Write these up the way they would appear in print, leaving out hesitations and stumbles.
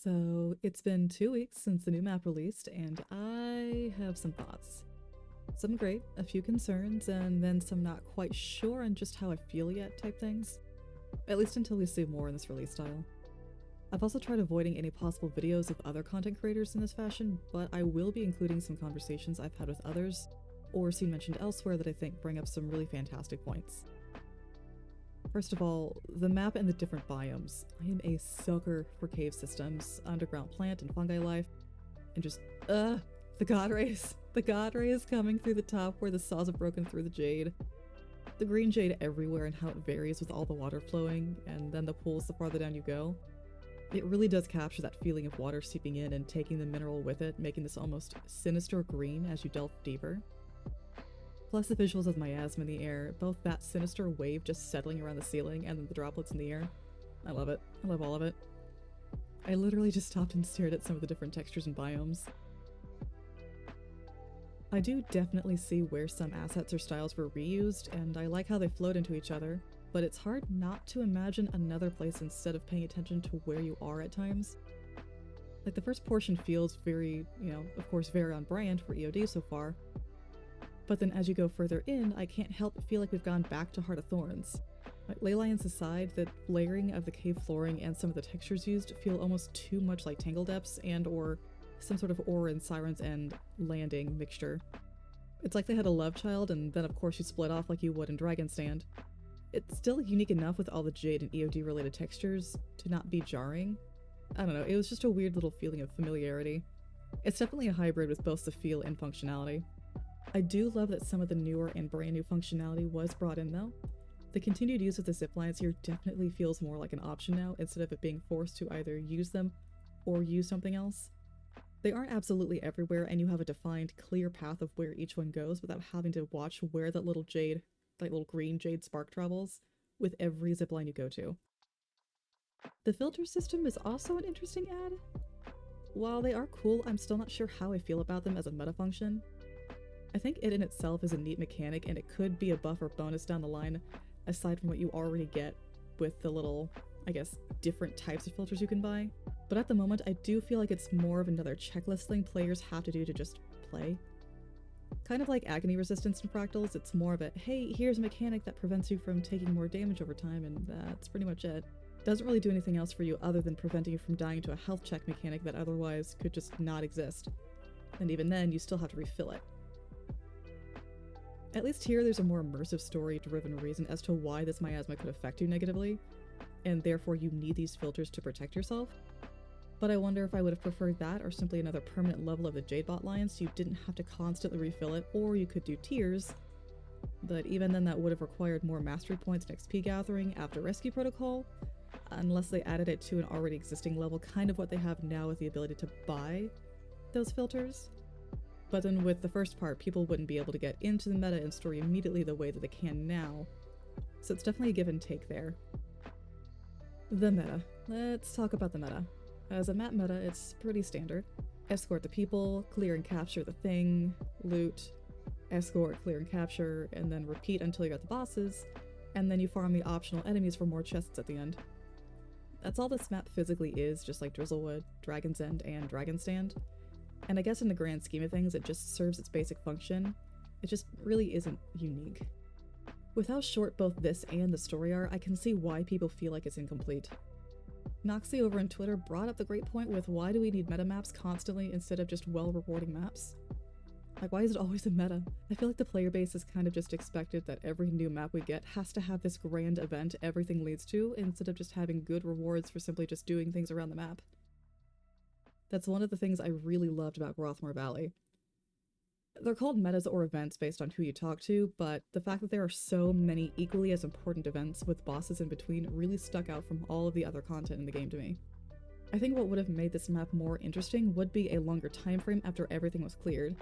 So it's been 2 weeks since the new map released, and I have some thoughts. Some great, a few concerns, and then some not quite sure on just how I feel yet type things. At least until we see more in this release style. I've also tried avoiding any possible videos of other content creators in this fashion, but I will be including some conversations I've had with others, or seen mentioned elsewhere that I think bring up some really fantastic points. First of all, the map and the different biomes. I am a sucker for cave systems, underground plant and fungi life, and just, the god rays. The god rays coming through the top where the saws have broken through the jade. The green jade everywhere and how it varies with all the water flowing, and then the pools the farther down you go. It really does capture that feeling of water seeping in and taking the mineral with it, making this almost sinister green as you delve deeper. Plus the visuals of miasma in the air, both that sinister wave just settling around the ceiling and then the droplets in the air. I love it. I love all of it. I literally just stopped and stared at some of the different textures and biomes. I do definitely see where some assets or styles were reused, and I like how they flowed into each other, but it's hard not to imagine another place instead of paying attention to where you are at times. Like the first portion feels very, of course very on brand for EOD so far, but then as you go further in, I can't help but feel like we've gone back to Heart of Thorns. Like, ley lines aside, the layering of the cave flooring and some of the textures used feel almost too much like Tangle Depths and or some sort of Aura and Siren's End landing mixture. It's like they had a love child and then of course you split off like you would in Dragon Stand. It's still unique enough with all the Jade and EOD related textures to not be jarring. I don't know, it was just a weird little feeling of familiarity. It's definitely a hybrid with both the feel and functionality. I do love that some of the newer and brand new functionality was brought in though. The continued use of the zip lines here definitely feels more like an option now instead of it being forced to either use them or use something else. They aren't absolutely everywhere and you have a defined, clear path of where each one goes without having to watch where that little jade, that little green jade spark travels with every zipline you go to. The filter system is also an interesting add. While they are cool, I'm still not sure how I feel about them as a meta function. I think it in itself is a neat mechanic and it could be a buff or bonus down the line aside from what you already get with the little, I guess, different types of filters you can buy. But at the moment, I do feel like it's more of another checklist thing players have to do to just play. Kind of like agony resistance in fractals, it's more of a, hey, here's a mechanic that prevents you from taking more damage over time, and that's pretty much it. Doesn't really do anything else for you other than preventing you from dying to a health check mechanic that otherwise could just not exist. And even then, you still have to refill it. At least here, there's a more immersive story-driven reason as to why this miasma could affect you negatively, and therefore you need these filters to protect yourself. But I wonder if I would have preferred that or simply another permanent level of the Jadebot line so you didn't have to constantly refill it, or you could do tiers. But even then that would have required more mastery points and XP gathering after Rescue Protocol, unless they added it to an already existing level, kind of what they have now with the ability to buy those filters. But then with the first part, people wouldn't be able to get into the meta and story immediately the way that they can now. So it's definitely a give and take there. The meta. Let's talk about the meta. As a map meta, it's pretty standard. Escort the people, clear and capture the thing, loot, escort, clear and capture, and then repeat until you got the bosses, and then you farm the optional enemies for more chests at the end. That's all this map physically is, just like Drizzlewood, Dragon's End, and Dragon Stand. And I guess in the grand scheme of things, it just serves its basic function. It just really isn't unique. With how short both this and the story are, I can see why people feel like it's incomplete. Noxie over on Twitter brought up the great point with why do we need meta maps constantly instead of just well-rewarding maps? Like, why is it always a meta? I feel like the player base is kind of just expected that every new map we get has to have this grand event everything leads to, instead of just having good rewards for simply just doing things around the map. That's one of the things I really loved about Grothmore Valley. They're called metas or events based on who you talk to, but the fact that there are so many equally as important events with bosses in between really stuck out from all of the other content in the game to me. I think what would have made this map more interesting would be a longer time frame after everything was cleared.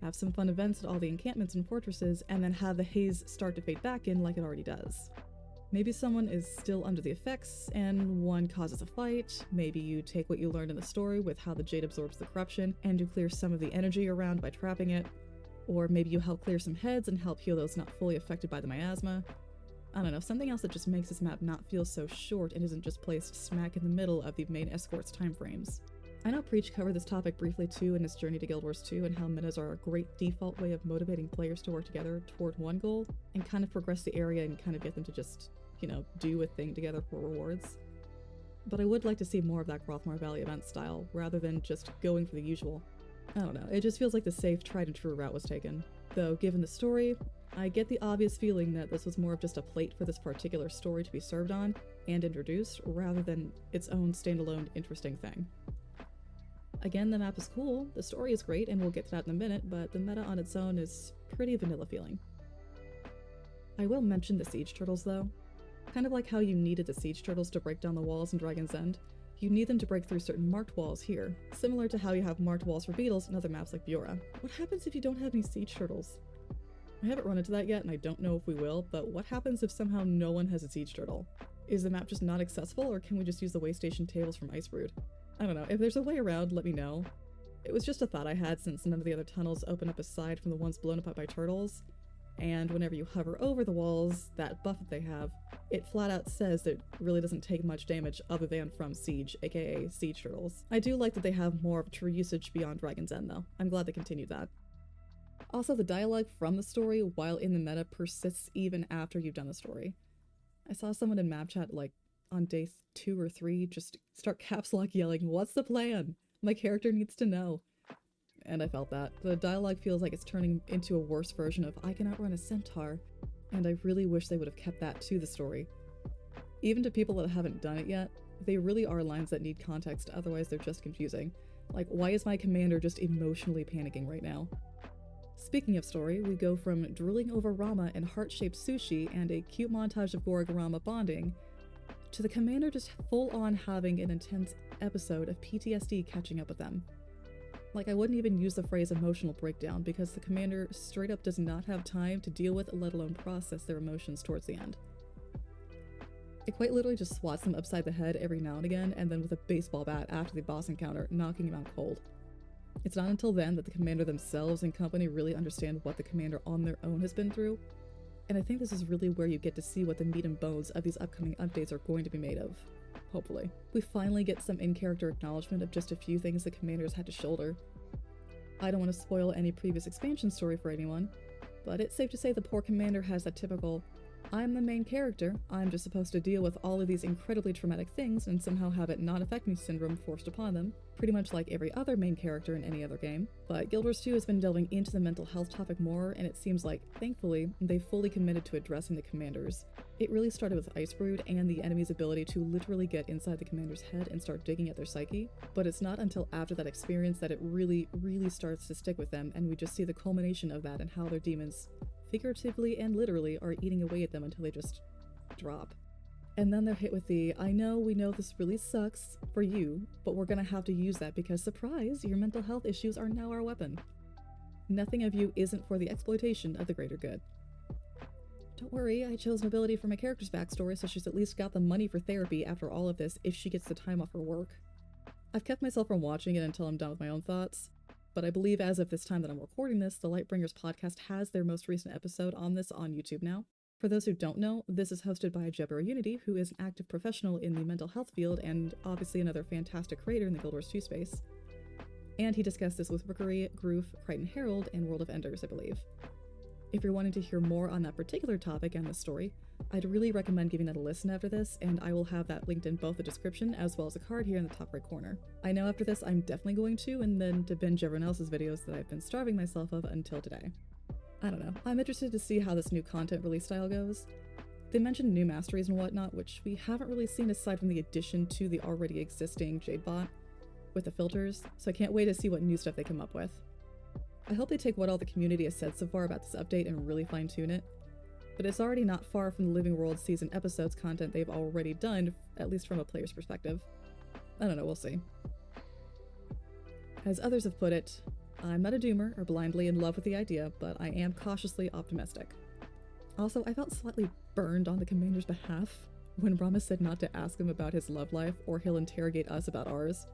Have some fun events at all the encampments and fortresses, and then have the haze start to fade back in like it already does. Maybe someone is still under the effects, and one causes a fight. Maybe you take what you learned in the story with how the jade absorbs the corruption, and you clear some of the energy around by trapping it. Or maybe you help clear some heads and help heal those not fully affected by the miasma. I don't know, something else that just makes this map not feel so short and isn't just placed smack in the middle of the main escort's timeframes. I know Preach covered this topic briefly too in his journey to Guild Wars 2 and how metas are a great default way of motivating players to work together toward one goal and kind of progress the area and kind of get them to just, do a thing together for rewards. But I would like to see more of that Grothmar Valley event style, rather than just going for the usual. I don't know, it just feels like the safe, tried and true route was taken. Though, given the story, I get the obvious feeling that this was more of just a plate for this particular story to be served on and introduced, rather than its own standalone interesting thing. Again, the map is cool, the story is great, and we'll get to that in a minute, but the meta on its own is pretty vanilla feeling. I will mention the siege turtles though. Kind of like how you needed the siege turtles to break down the walls in Dragon's End, you need them to break through certain marked walls here, similar to how you have marked walls for beetles in other maps like Biora. What happens if you don't have any siege turtles? I haven't run into that yet and I don't know if we will, but what happens if somehow no one has a siege turtle? Is the map just not accessible, or can we just use the way station tables from Icebrood? I don't know, if there's a way around, let me know. It was just a thought I had since none of the other tunnels open up aside from the ones blown up by turtles, and whenever you hover over the walls, that buff that they have, it flat out says that it really doesn't take much damage other than from siege, aka siege turtles. I do like that they have more of a true usage beyond Dragon's End though. I'm glad they continued that. Also, the dialogue from the story while in the meta persists even after you've done the story. I saw someone in map chat like on day 2 or 3 just start caps lock yelling, "What's the plan? My character needs to know." And I felt that. The dialogue feels like it's turning into a worse version of "I can outrun a centaur," and I really wish they would have kept that to the story. Even to people that haven't done it yet, they really are lines that need context, otherwise they're just confusing. Like, why is my commander just emotionally panicking right now? Speaking of story, we go from drooling over Rama and heart-shaped sushi and a cute montage of Gorogorama bonding, to the commander just full-on having an intense episode of PTSD catching up with them. Like, I wouldn't even use the phrase emotional breakdown because the commander straight up does not have time to deal with, let alone process their emotions towards the end. It quite literally just swats them upside the head every now and again, and then with a baseball bat after the boss encounter, knocking him out cold. It's not until then that the commander themselves and company really understand what the commander on their own has been through, and I think this is really where you get to see what the meat and bones of these upcoming updates are going to be made of. Hopefully. We finally get some in-character acknowledgement of just a few things the commanders had to shoulder. I don't want to spoil any previous expansion story for anyone, but it's safe to say the poor commander has that typical, "I'm the main character, I'm just supposed to deal with all of these incredibly traumatic things and somehow have it not affect me" syndrome forced upon them, pretty much like every other main character in any other game. But Guild Wars 2 has been delving into the mental health topic more, and it seems like, thankfully, they've fully committed to addressing the commanders. It really started with Icebrood and the enemy's ability to literally get inside the commander's head and start digging at their psyche, but it's not until after that experience that it really starts to stick with them, and we just see the culmination of that and how their demons, figuratively and literally, are eating away at them until they just drop. And then they're hit with the, "I know, we know this really sucks for you, but we're gonna have to use that because, surprise, your mental health issues are now our weapon. Nothing of you isn't for the exploitation of the greater good. Don't worry, I chose nobility for my character's backstory, so she's at least got the money for therapy after all of this if she gets the time off her work." I've kept myself from watching it until I'm done with my own thoughts, but I believe as of this time that I'm recording this, the Lightbringers podcast has their most recent episode on this on YouTube now. For those who don't know, this is hosted by Jebber Unity, who is an active professional in the mental health field and obviously another fantastic creator in the Guild Wars 2 space. And he discussed this with Rookery, Groof, Crichton Herald, and World of Enders, I believe. If you're wanting to hear more on that particular topic and the story, I'd really recommend giving that a listen after this, and I will have that linked in both the description as well as a card here in the top right corner. I know after this I'm definitely going to, and then to binge everyone else's videos that I've been starving myself of until today. I don't know, I'm interested to see how this new content release style goes. They mentioned new masteries and whatnot, which we haven't really seen aside from the addition to the already existing Jadebot with the filters, so I can't wait to see what new stuff they come up with. I hope they take what all the community has said so far about this update and really fine-tune it, but it's already not far from the Living World season episodes content they've already done, at least from a player's perspective. I don't know, we'll see. As others have put it, I'm not a doomer or blindly in love with the idea, but I am cautiously optimistic. Also, I felt slightly burned on the commander's behalf when Rama said not to ask him about his love life or he'll interrogate us about ours.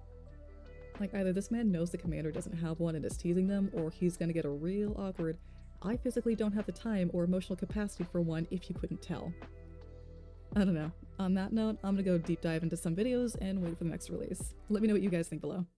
Like, either this man knows the commander doesn't have one and is teasing them, or he's gonna get a real awkward, "I physically don't have the time or emotional capacity for one if you couldn't tell." I don't know. On that note, I'm gonna go deep dive into some videos and wait for the next release. Let me know what you guys think below.